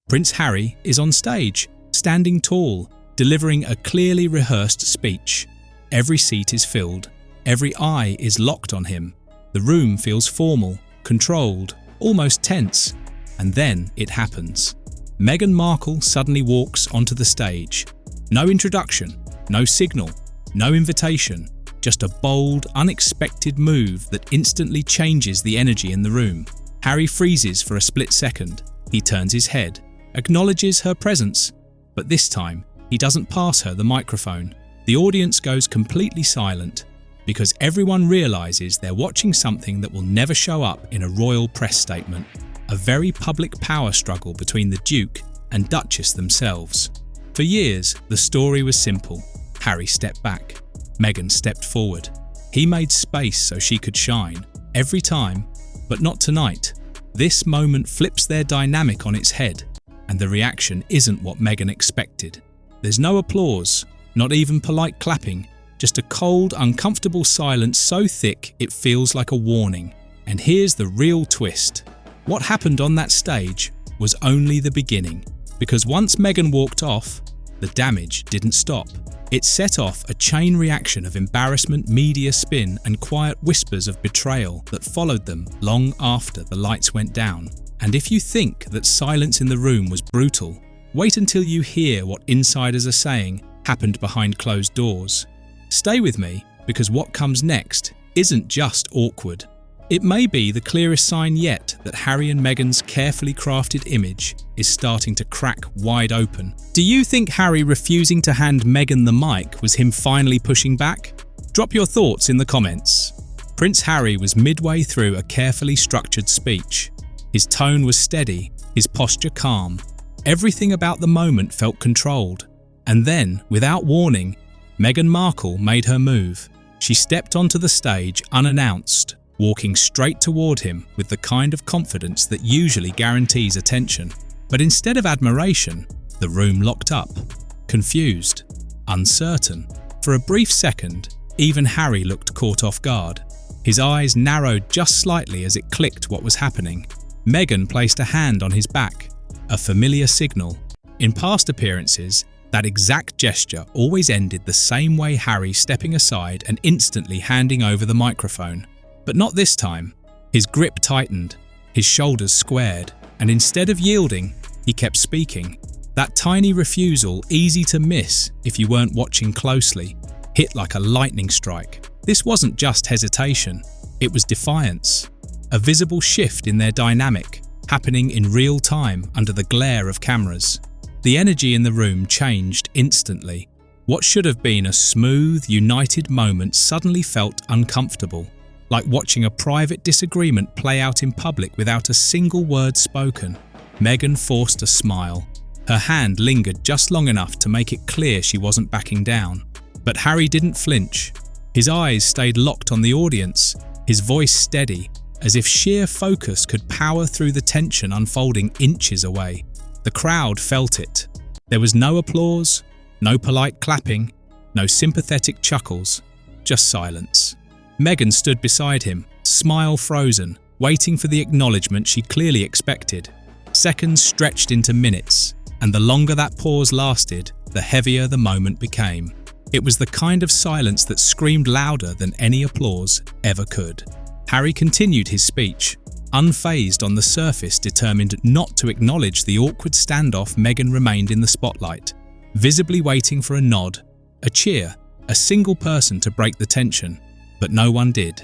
Prince Harry is on stage, standing tall, delivering a clearly rehearsed speech. Every seat is filled. Every eye is locked on him. The room feels formal, controlled, almost tense. And then it happens. Meghan Markle suddenly walks onto the stage. No introduction, no signal, no invitation, just a bold, unexpected move that instantly changes the energy in the room. Harry freezes for a split second. He turns his head, acknowledges her presence, but this time he doesn't pass her the microphone. The audience goes completely silent because everyone realizes they're watching something that will never show up in a royal press statement. A very public power struggle between the Duke and Duchess themselves. For years, the story was simple. Harry stepped back. Meghan stepped forward. He made space so she could shine. Every time, but not tonight. This moment flips their dynamic on its head, and the reaction isn't what Meghan expected. There's no applause, not even polite clapping, just a cold, uncomfortable silence so thick it feels like a warning. And here's the real twist. What happened on that stage was only the beginning, because once Meghan walked off, the damage didn't stop. It set off a chain reaction of embarrassment, media spin, and quiet whispers of betrayal that followed them long after the lights went down. And if you think that silence in the room was brutal, wait until you hear what insiders are saying happened behind closed doors. Stay with me, because what comes next isn't just awkward. It may be the clearest sign yet that Harry and Meghan's carefully crafted image is starting to crack wide open. Do you think Harry refusing to hand Meghan the mic was him finally pushing back? Drop your thoughts in the comments. Prince Harry was midway through a carefully structured speech. His tone was steady, his posture calm. Everything about the moment felt controlled. And then, without warning, Meghan Markle made her move. She stepped onto the stage unannounced, walking straight toward him with the kind of confidence that usually guarantees attention. But instead of admiration, the room locked up, confused, uncertain. For a brief second, even Harry looked caught off guard. His eyes narrowed just slightly as it clicked what was happening. Meghan placed a hand on his back, a familiar signal. In past appearances, that exact gesture always ended the same way, Harry stepping aside and instantly handing over the microphone. But not this time. His grip tightened, his shoulders squared, and instead of yielding, he kept speaking. That tiny refusal, easy to miss if you weren't watching closely, hit like a lightning strike. This wasn't just hesitation, it was defiance. A visible shift in their dynamic, happening in real time under the glare of cameras. The energy in the room changed instantly. What should have been a smooth, united moment suddenly felt uncomfortable. Like watching a private disagreement play out in public without a single word spoken. Meghan forced a smile. Her hand lingered just long enough to make it clear she wasn't backing down. But Harry didn't flinch. His eyes stayed locked on the audience, his voice steady, as if sheer focus could power through the tension unfolding inches away. The crowd felt it. There was no applause, no polite clapping, no sympathetic chuckles, just silence. Meghan stood beside him, smile frozen, waiting for the acknowledgement she clearly expected. Seconds stretched into minutes, and the longer that pause lasted, the heavier the moment became. It was the kind of silence that screamed louder than any applause ever could. Harry continued his speech, unfazed on the surface, determined not to acknowledge the awkward standoff. Meghan remained in the spotlight, visibly waiting for a nod, a cheer, a single person to break the tension. But no one did.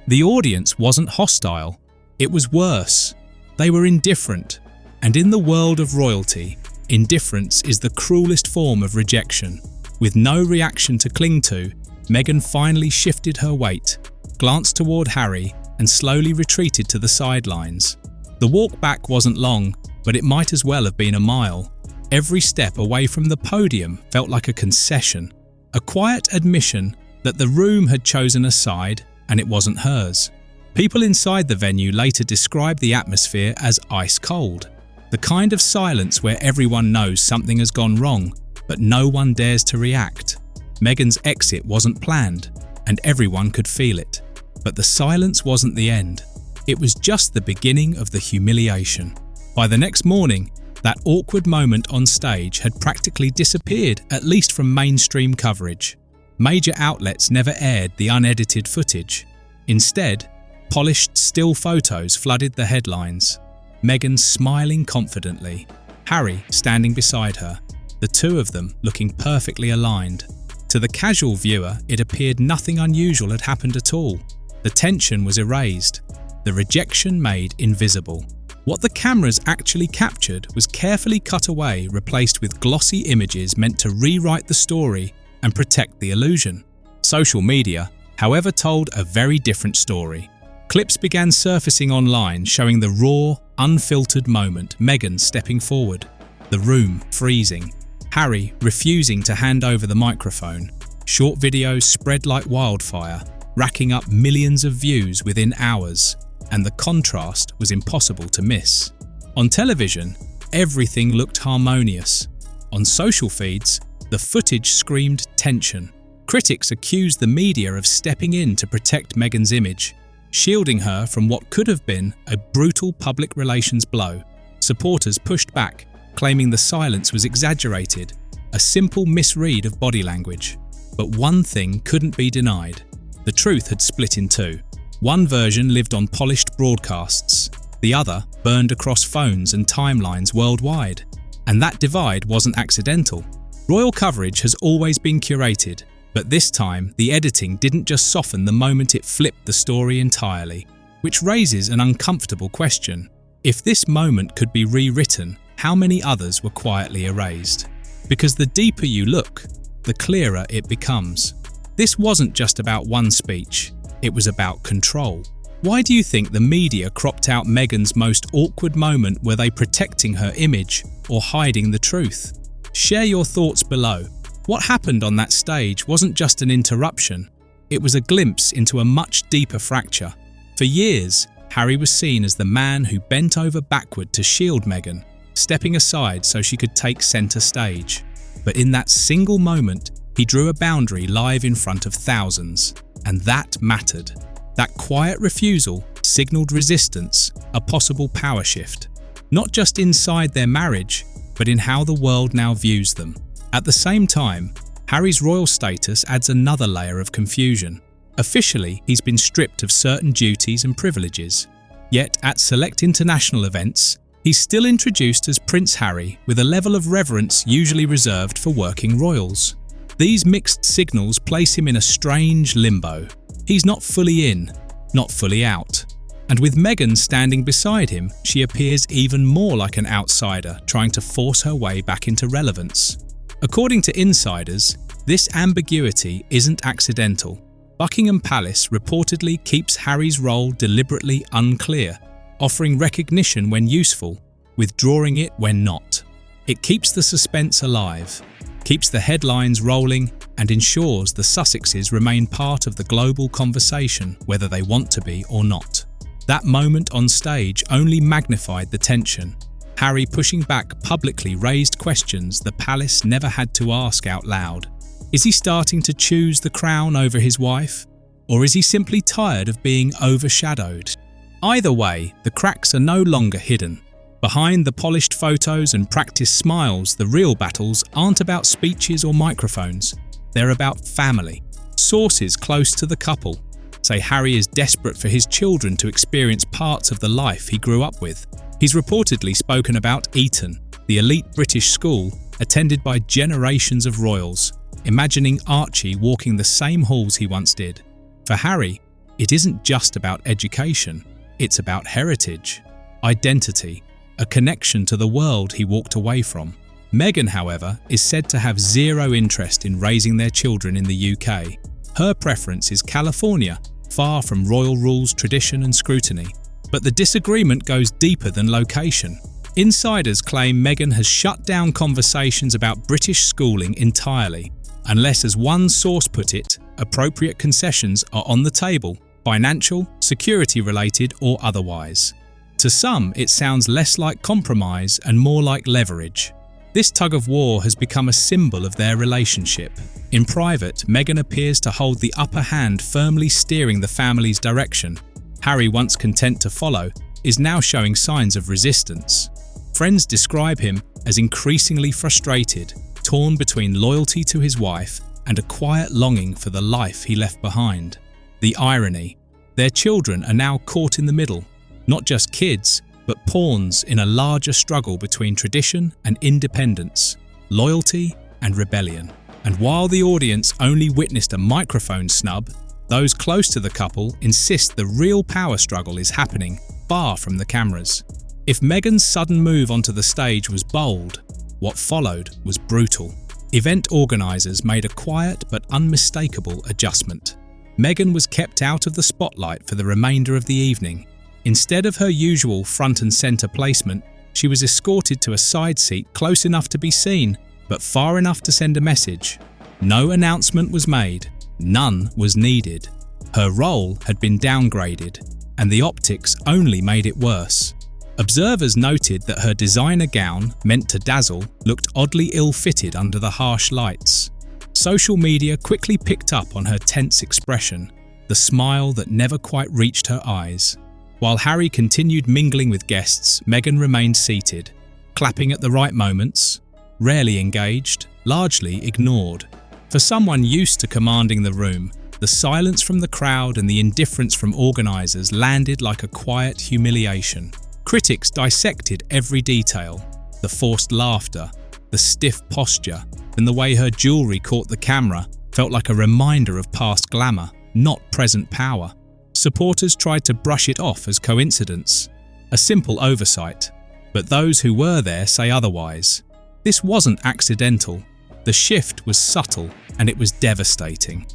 The audience wasn't hostile. It was worse. They were indifferent. And in the world of royalty, indifference is the cruelest form of rejection. With no reaction to cling to, Meghan finally shifted her weight, glanced toward Harry, and slowly retreated to the sidelines. The walk back wasn't long, but it might as well have been a mile. Every step away from the podium felt like a concession, a quiet admission that the room had chosen a side and it wasn't hers. People inside the venue later described the atmosphere as ice cold, the kind of silence where everyone knows something has gone wrong, but no one dares to react. Meghan's exit wasn't planned, and everyone could feel it. But the silence wasn't the end. It was just the beginning of the humiliation. By the next morning, That awkward moment on stage had practically disappeared, at least from mainstream coverage. Major outlets never aired the unedited footage. Instead, polished still photos flooded the headlines. Meghan smiling confidently, Harry standing beside her, the two of them looking perfectly aligned. To the casual viewer, it appeared nothing unusual had happened at all. The tension was erased, the rejection made invisible. What the cameras actually captured was carefully cut away, replaced with glossy images meant to rewrite the story and protect the illusion. Social media, however, told a very different story. Clips began surfacing online showing the raw, unfiltered moment, Meghan stepping forward, the room freezing, Harry refusing to hand over the microphone. Short videos spread like wildfire, racking up millions of views within hours, and the contrast was impossible to miss. On television, everything looked harmonious. On social feeds, the footage screamed tension. Critics accused the media of stepping in to protect Meghan's image, shielding her from what could have been a brutal public relations blow. Supporters pushed back, claiming the silence was exaggerated, a simple misread of body language. But one thing couldn't be denied. The truth had split in two. One version lived on polished broadcasts, the other burned across phones and timelines worldwide. And that divide wasn't accidental. Royal coverage has always been curated, but this time the editing didn't just soften the moment, it flipped the story entirely, which raises an uncomfortable question. If this moment could be rewritten, how many others were quietly erased? Because the deeper you look, the clearer it becomes. This wasn't just about one speech, it was about control. Why do you think the media cropped out Meghan's most awkward moment? Were they protecting her image or hiding the truth? Share your thoughts below. What happened on that stage wasn't just an interruption, it was a glimpse into a much deeper fracture. For years, Harry was seen as the man who bent over backward to shield Meghan, stepping aside so she could take centre stage. But in that single moment, he drew a boundary live in front of thousands, and that mattered. That quiet refusal signalled resistance, a possible power shift, not just inside their marriage, but in how the world now views them. At the same time, Harry's royal status adds another layer of confusion. Officially, he's been stripped of certain duties and privileges. Yet, at select international events, he's still introduced as Prince Harry with a level of reverence usually reserved for working royals. These mixed signals place him in a strange limbo. He's not fully in, not fully out. And with Meghan standing beside him, she appears even more like an outsider trying to force her way back into relevance. According to insiders, this ambiguity isn't accidental. Buckingham Palace reportedly keeps Harry's role deliberately unclear, offering recognition when useful, withdrawing it when not. It keeps the suspense alive, keeps the headlines rolling, and ensures the Sussexes remain part of the global conversation, whether they want to be or not. That moment on stage only magnified the tension. Harry pushing back publicly raised questions the palace never had to ask out loud. Is he starting to choose the crown over his wife? Or is he simply tired of being overshadowed? Either way, the cracks are no longer hidden. Behind the polished photos and practiced smiles, the real battles aren't about speeches or microphones. They're about family. Sources close to the couple say Harry is desperate for his children to experience parts of the life he grew up with. He's reportedly spoken about Eton, the elite British school attended by generations of royals, imagining Archie walking the same halls he once did. For Harry, it isn't just about education, it's about heritage, identity, a connection to the world he walked away from. Meghan, however, is said to have zero interest in raising their children in the UK. Her preference is California, far from royal rules, tradition and scrutiny. But the disagreement goes deeper than location. Insiders claim Meghan has shut down conversations about British schooling entirely, unless, as one source put it, appropriate concessions are on the table, financial, security-related or otherwise. To some, it sounds less like compromise and more like leverage. This tug-of-war has become a symbol of their relationship. In private, Meghan appears to hold the upper hand, firmly steering the family's direction. Harry, once content to follow, is now showing signs of resistance. Friends describe him as increasingly frustrated, torn between loyalty to his wife and a quiet longing for the life he left behind. The irony: their children are now caught in the middle, not just kids, but pawns in a larger struggle between tradition and independence, loyalty and rebellion. And while the audience only witnessed a microphone snub, those close to the couple insist the real power struggle is happening far from the cameras. If Meghan's sudden move onto the stage was bold, what followed was brutal. Event organisers made a quiet but unmistakable adjustment. Meghan was kept out of the spotlight for the remainder of the evening. Instead of her usual front and centre placement, she was escorted to a side seat close enough to be seen, but far enough to send a message. No announcement was made. None was needed. Her role had been downgraded, and the optics only made it worse. Observers noted that her designer gown, meant to dazzle, looked oddly ill-fitted under the harsh lights. Social media quickly picked up on her tense expression, the smile that never quite reached her eyes. While Harry continued mingling with guests, Meghan remained seated, clapping at the right moments, rarely engaged, largely ignored. For someone used to commanding the room, the silence from the crowd and the indifference from organisers landed like a quiet humiliation. Critics dissected every detail: the forced laughter, the stiff posture, and the way her jewellery caught the camera felt like a reminder of past glamour, not present power. Supporters tried to brush it off as coincidence, a simple oversight, but those who were there say otherwise. This wasn't accidental. The shift was subtle, and it was devastating.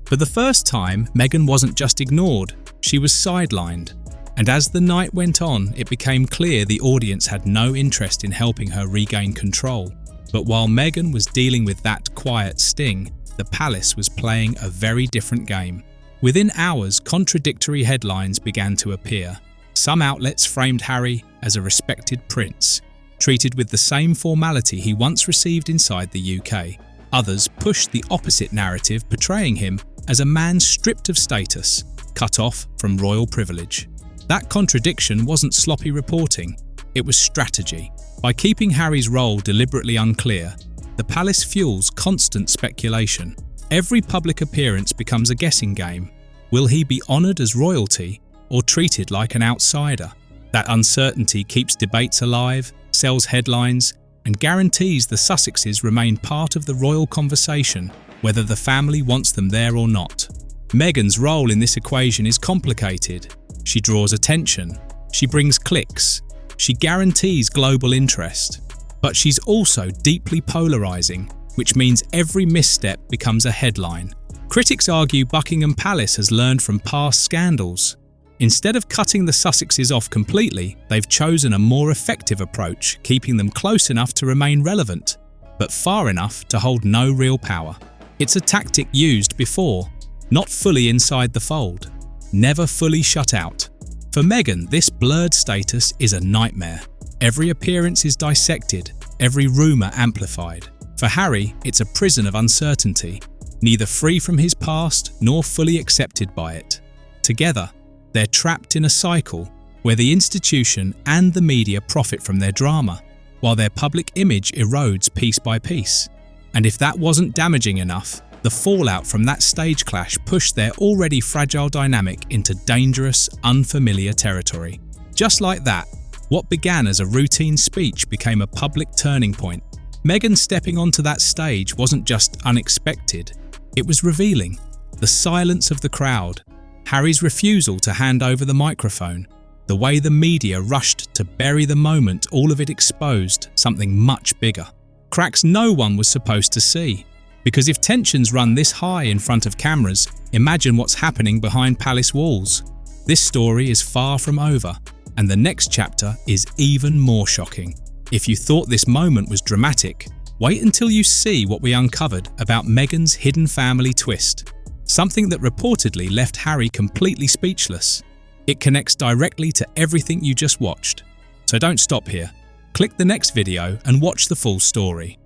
For the first time, Meghan wasn't just ignored, she was sidelined. And as the night went on, it became clear the audience had no interest in helping her regain control. But while Meghan was dealing with that quiet sting, the palace was playing a very different game. Within hours, contradictory headlines began to appear. Some outlets framed Harry as a respected prince, treated with the same formality he once received inside the UK. Others pushed the opposite narrative, portraying him as a man stripped of status, cut off from royal privilege. That contradiction wasn't sloppy reporting, it was strategy. By keeping Harry's role deliberately unclear, the palace fuels constant speculation. Every public appearance becomes a guessing game. Will he be honoured as royalty or treated like an outsider? That uncertainty keeps debates alive, sells headlines, and guarantees the Sussexes remain part of the royal conversation, whether the family wants them there or not. Meghan's role in this equation is complicated. She draws attention, she brings clicks, she guarantees global interest. But she's also deeply polarising, which means every misstep becomes a headline. Critics argue Buckingham Palace has learned from past scandals. Instead of cutting the Sussexes off completely, they've chosen a more effective approach, keeping them close enough to remain relevant, but far enough to hold no real power. It's a tactic used before, not fully inside the fold, never fully shut out. For Meghan, this blurred status is a nightmare. Every appearance is dissected, every rumour amplified. For Harry, it's a prison of uncertainty, neither free from his past nor fully accepted by it. Together, they're trapped in a cycle where the institution and the media profit from their drama, while their public image erodes piece by piece. And if that wasn't damaging enough, the fallout from that stage clash pushed their already fragile dynamic into dangerous, unfamiliar territory. Just like that, what began as a routine speech became a public turning point. Meghan stepping onto that stage wasn't just unexpected, it was revealing. The silence of the crowd, Harry's refusal to hand over the microphone, the way the media rushed to bury the moment, all of it exposed something much bigger. Cracks no one was supposed to see. Because if tensions run this high in front of cameras, imagine what's happening behind palace walls. This story is far from over, and the next chapter is even more shocking. If you thought this moment was dramatic, wait until you see what we uncovered about Meghan's hidden family twist. Something that reportedly left Harry completely speechless. It connects directly to everything you just watched. So don't stop here. Click the next video and watch the full story.